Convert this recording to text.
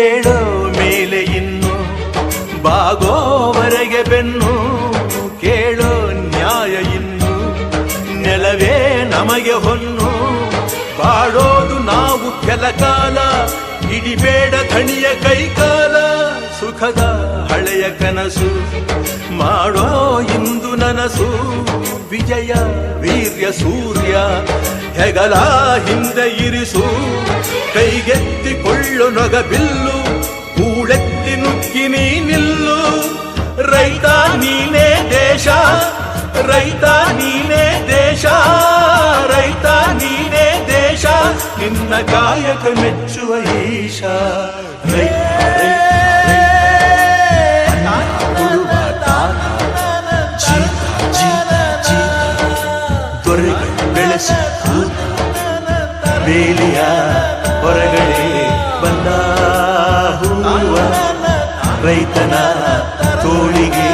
ಏಳೋ ಮೇಲೆ ಇನ್ನು ಬಾಗೋವರೆಗೆ ಬೆನ್ನು ಕೇಳೋ ನ್ಯಾಯ ಇನ್ನು ನೆಲವೇ ನಮಗೆ ಹೊನ್ನು ಬಾಳೋದು ನಾವು ಕೆಲ ಕಾಲ ಹಿಡಿಬೇಡ ಧಣಿಯ ಕೈಕಾಲ ಸುಖದ ಹಳೆಯ ಕನಸು ಮಾಡೋ ಇಂದು ನನಸು ವಿಜಯ ವೀರ್ಯ ಸೂರ್ಯ ಹೆಗಲ ಹಿಂದೆ ಇರಿಸು ಕೈಗೆತ್ತಿಕೊಳ್ಳು ನೊಗಬಿಲ್ಲು ಕೂಳೆತ್ತಿ ನುಗ್ಗಿ ನೀ ನಿಲ್ಲು ರೈತ ನೀನೇ ದೇಶ ರೈತ ನೀನೇ ದೇಶ ರೈತ ನೀನೇ ದೇಶ ನಿನ್ನ ಕಾಯಕ ಮೆಚ್ಚುವ ಈಶ ದೊರೆಗಳು ಬೆಳೆಸಿ ಬೇಲಿಯ ಹೊರಗಡೆ ಬಂದ ಹೂವ ರೈತನ ತೋಳಿಗೆ